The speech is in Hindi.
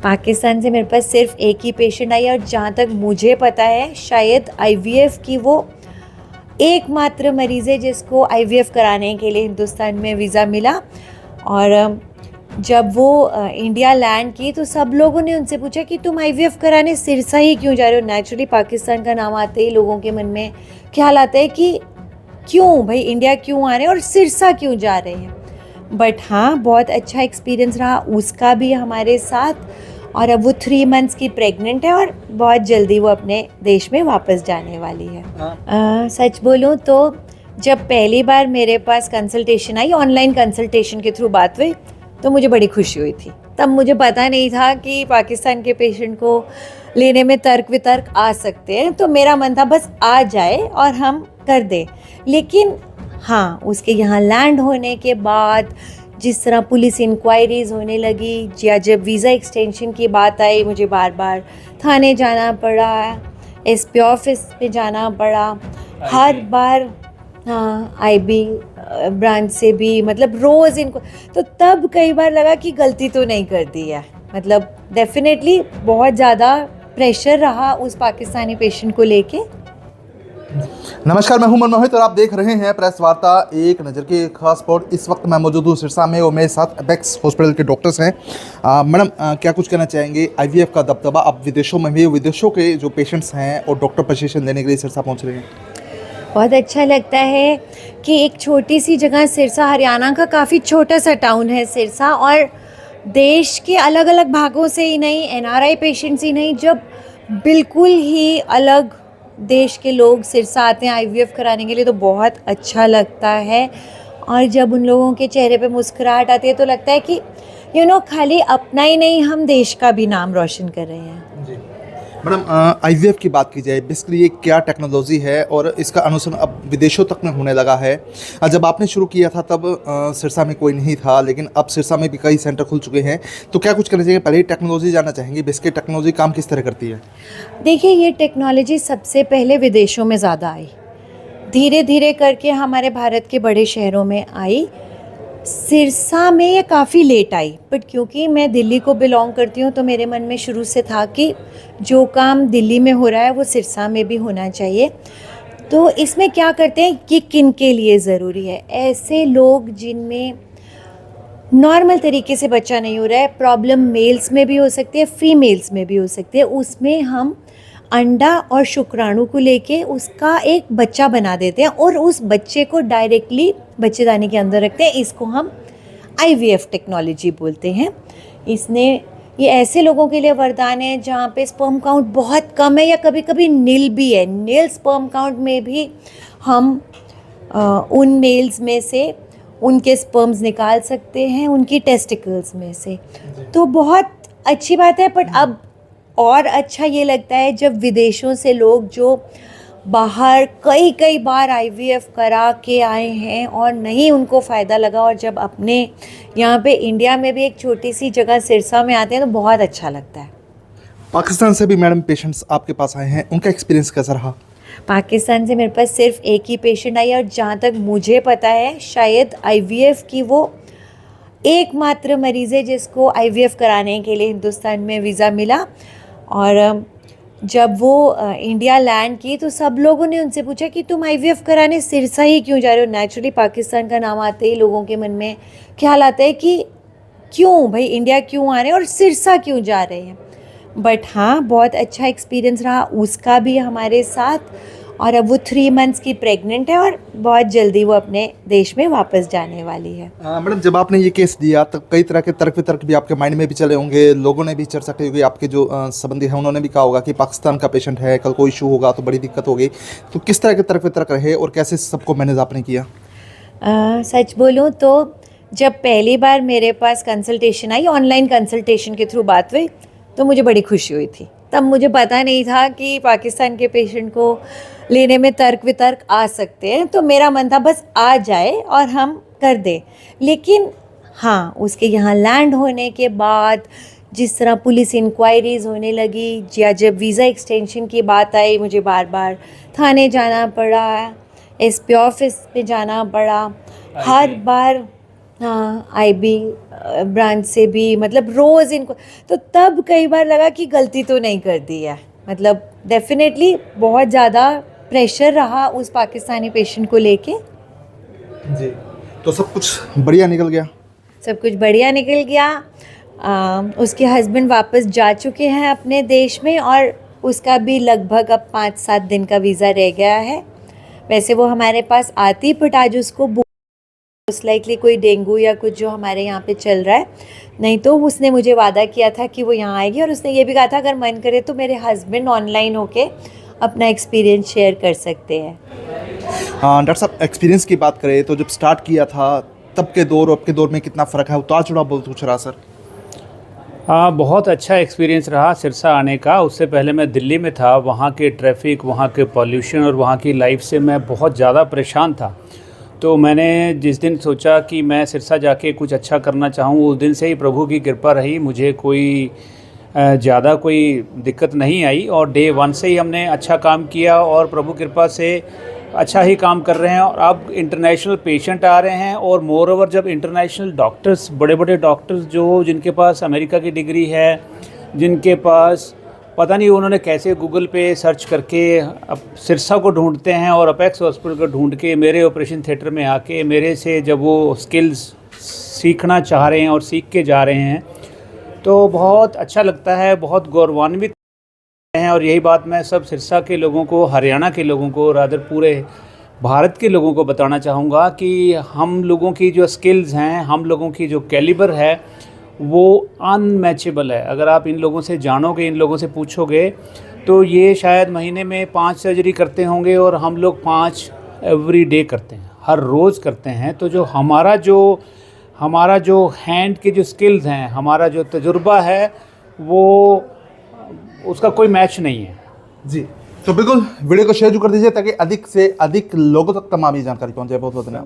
पाकिस्तान से मेरे पास सिर्फ एक ही पेशेंट आई और जहाँ तक मुझे पता है शायद आईवीएफ की वो एकमात्र मरीज़ है जिसको आईवीएफ कराने के लिए हिंदुस्तान में वीज़ा मिला। और जब वो इंडिया लैंड की तो सब लोगों ने उनसे पूछा कि तुम आईवीएफ कराने सिरसा ही क्यों जा रहे हो। नेचुरली पाकिस्तान का नाम आते ही लोगों के मन में ख्याल आता है कि क्यों भाई इंडिया क्यों आ रहे हैं और सिरसा क्यों जा रहे हैं। बट हाँ, बहुत अच्छा एक्सपीरियंस रहा उसका भी हमारे साथ। और अब वो 3 मंथ्स की प्रेग्नेंट है और बहुत जल्दी वो अपने देश में वापस जाने वाली है। सच बोलूँ तो जब पहली बार मेरे पास कंसल्टेशन आई, ऑनलाइन कंसल्टेशन के थ्रू बात हुई, तो मुझे बड़ी खुशी हुई थी। तब मुझे पता नहीं था कि पाकिस्तान के पेशेंट को लेने में तर्क वितर्क आ सकते हैं, तो मेरा मन था बस आ जाए और हम कर दें। लेकिन हाँ, उसके यहाँ लैंड होने के बाद जिस तरह पुलिस इंक्वायरीज़ होने लगी या जब वीज़ा एक्सटेंशन की बात आई, मुझे बार बार थाने जाना पड़ा, एसपी ऑफिस में जाना पड़ा, हर बार हाँ आईबी ब्रांच से भी, मतलब रोज़ इनको, तो तब कई बार लगा कि गलती तो नहीं कर दी है। मतलब डेफिनेटली बहुत ज़्यादा प्रेशर रहा उस पाकिस्तानी पेशेंट को लेके। नमस्कार, मैं हूं मनमोहित और आप देख रहे हैं प्रेस वार्ता एक नज़र की खास रिपोर्ट। इस वक्त मैं मौजूद हूं सिरसा में और मेरे साथ अपेक्स हॉस्पिटल के डॉक्टर्स हैं। मैडम, क्या कुछ कहना चाहेंगे? आईवीएफ का दबदबा अब विदेशों में भी, विदेशों के जो पेशेंट्स हैं और डॉक्टर प्रशिक्षण लेने के लिए सिरसा पहुंच रहे हैं। बहुत अच्छा लगता है कि एक छोटी सी जगह सिरसा, हरियाणा का काफ़ी छोटा सा टाउन है सिरसा, और देश के अलग अलग भागों से ही नहीं, एनआरआई पेशेंट्स ही नहीं, जब बिल्कुल ही अलग देश के लोग सिरसा आते हैं आईवीएफ कराने के लिए तो बहुत अच्छा लगता है। और जब उन लोगों के चेहरे पे मुस्कुराहट आती है तो लगता है कि खाली अपना ही नहीं, हम देश का भी नाम रोशन कर रहे हैं। जी मैडम, आईवीएफ की बात की जाए, बेसिकली ये क्या टेक्नोलॉजी है और इसका अनुसरण अब विदेशों तक में होने लगा है। जब आपने शुरू किया था तब सिरसा में कोई नहीं था, लेकिन अब सिरसा में भी कई सेंटर खुल चुके हैं। तो क्या कुछ करना चाहिए? पहले ही टेक्नोलॉजी जानना चाहेंगे, बेसिकली टेक्नोलॉजी काम किस तरह करती है? देखिए, ये टेक्नोलॉजी सबसे पहले विदेशों में ज़्यादा आई, धीरे धीरे करके हमारे भारत के बड़े शहरों में आई। सिरसा में ये काफ़ी लेट आई, बट क्योंकि मैं दिल्ली को बिलोंग करती हूँ तो मेरे मन में शुरू से था कि जो काम दिल्ली में हो रहा है वो सिरसा में भी होना चाहिए। तो इसमें क्या करते हैं कि किन के लिए ज़रूरी है? ऐसे लोग जिनमें नॉर्मल तरीके से बच्चा नहीं हो रहा है, प्रॉब्लम मेल्स में भी हो सकती है, फीमेल्स में भी हो सकती है, उसमें हम अंडा और शुक्राणु को लेके उसका एक बच्चा बना देते हैं और उस बच्चे को डायरेक्टली बच्चेदानी के अंदर रखते हैं। इसको हम आईवीएफ टेक्नोलॉजी बोलते हैं। ये ऐसे लोगों के लिए वरदान है जहाँ पे स्पर्म काउंट बहुत कम है या कभी कभी नील भी है। नील स्पर्म काउंट में भी हम उन मेल्स में से उनके स्पर्म्स निकाल सकते हैं, उनकी टेस्टिकल्स में से। तो बहुत अच्छी बात है। बट अब और अच्छा ये लगता है जब विदेशों से लोग जो बाहर कई बार आईवीएफ करा के आए हैं और नहीं उनको फ़ायदा लगा, और जब अपने यहाँ पे इंडिया में भी एक छोटी सी जगह सिरसा में आते हैं तो बहुत अच्छा लगता है। पाकिस्तान से भी मैडम पेशेंट्स आपके पास आए हैं, उनका एक्सपीरियंस कैसा रहा? पाकिस्तान से मेरे पास सिर्फ एक ही पेशेंट आई और जहाँ तक मुझे पता है शायद आईवीएफ की वो एकमात्र मरीज़ है जिसको आईवीएफ कराने के लिए हिंदुस्तान में वीज़ा मिला। और जब वो इंडिया लैंड की तो सब लोगों ने उनसे पूछा कि तुम आईवीएफ कराने सिरसा ही क्यों जा रहे हो। नेचुरली पाकिस्तान का नाम आते ही लोगों के मन में ख्याल आता है कि क्यों भाई इंडिया क्यों आ रहे हैं और सिरसा क्यों जा रहे हैं। बट हाँ, बहुत अच्छा एक्सपीरियंस रहा उसका भी हमारे साथ। और अब वो 3 मंथ्स की प्रेग्नेंट है और बहुत जल्दी वो अपने देश में वापस जाने वाली है। मैडम, जब आपने ये केस दिया तब कई तरह के तर्क वितर्क भी आपके माइंड में भी चले होंगे, लोगों ने भी चर्चा की होगी, आपके जो संबंधी हैं उन्होंने भी कहा होगा कि पाकिस्तान का पेशेंट है, कल कोई इशू होगा तो बड़ी दिक्कत होगी। तो किस तरह के तर्क वितर्क रहे और कैसे सबको मैनेज आपने किया? सच बोलूँ तो जब पहली बार मेरे पास कंसल्टेशन आई, ऑनलाइन कंसल्टेशन के थ्रू बात हुई, तो मुझे बड़ी खुशी हुई थी। तब मुझे पता नहीं था कि पाकिस्तान के पेशेंट को लेने में तर्क वितर्क आ सकते हैं, तो मेरा मन था बस आ जाए और हम कर दें। लेकिन हाँ, उसके यहाँ लैंड होने के बाद जिस तरह पुलिस इंक्वायरीज़ होने लगी या जब वीज़ा एक्सटेंशन की बात आई, मुझे बार बार थाने जाना पड़ा, एसपी ऑफिस में जाना पड़ा, हर बार हाँ IB ब्रांच से भी मतलब रोज़ इनको, तो तब कई बार लगा कि गलती तो नहीं कर दी है। मतलब डेफिनेटली बहुत ज़्यादा प्रेशर रहा उस पाकिस्तानी पेशेंट को लेके। जी, तो सब कुछ बढ़िया निकल गया। सब कुछ बढ़िया निकल गया। उसके हस्बैंड वापस जा चुके हैं अपने देश में और उसका भी लगभग अब 5-7 दिन का वीज़ा रह गया है। वैसे वो हमारे पास आती, बट आज उसको मोस्ट लाइकली कोई डेंगू या कुछ जो हमारे यहाँ पे चल रहा है, नहीं तो उसने मुझे वादा किया था कि वो यहाँ आएगी। और उसने ये भी कहा था अगर मन करे तो मेरे हस्बैंड ऑनलाइन होके अपना एक्सपीरियंस शेयर कर सकते हैं। हाँ डॉक्टर साहब, एक्सपीरियंस की बात करें तो जब स्टार्ट किया था तब के दौर और अब के दौर में कितना फ़र्क है? उतार चढ़ाव बहुत कुछ रहा सर? हाँ, बहुत अच्छा एक्सपीरियंस रहा सिरसा आने का। उससे पहले मैं दिल्ली में था, वहाँ के ट्रैफिक, वहाँ के पॉल्यूशन और वहाँ की लाइफ से मैं बहुत ज़्यादा परेशान था। तो मैंने जिस दिन सोचा कि मैं सिरसा जाके कुछ अच्छा करना चाहूँ, उस दिन से ही प्रभु की कृपा रही। मुझे कोई ज़्यादा कोई दिक्कत नहीं आई और डे 1 से ही हमने अच्छा काम किया और प्रभु कृपा से अच्छा ही काम कर रहे हैं। और अब इंटरनेशनल पेशेंट आ रहे हैं और मोर ओवर जब इंटरनेशनल डॉक्टर्स, बड़े बड़े डॉक्टर्स जो जिनके पास अमेरिका की डिग्री है, जिनके पास पता नहीं उन्होंने कैसे गूगल पे सर्च करके अब सिरसा को ढूंढते हैं और अपेक्स हॉस्पिटल को ढूंढ के मेरे ऑपरेशन थिएटर में आके मेरे से जब वो स्किल्स सीखना चाह रहे हैं और सीख के जा रहे हैं, तो बहुत अच्छा लगता है, बहुत गौरवान्वित हैं। और यही बात मैं सब सिरसा के लोगों को, हरियाणा के लोगों को, रादर पूरे भारत के लोगों को बताना चाहूँगा कि हम लोगों की जो स्किल्स हैं, हम लोगों की जो कैलिबर है, वो अनमैचेबल है। अगर आप इन लोगों से जानोगे, इन लोगों से पूछोगे, तो ये शायद महीने में 5 सर्जरी करते होंगे और हम लोग 5 एवरी डे करते हैं, हर रोज़ करते हैं। तो जो हमारा जो हैंड के जो स्किल्स हैं, हमारा जो तजुर्बा है, वो उसका कोई मैच नहीं है। जी, तो बिल्कुल वीडियो को शेयर जो कर दीजिए ताकि अधिक से अधिक लोगों तक तमाम ये जानकारी पहुंच जाए। बहुत बहुत धन्यवाद।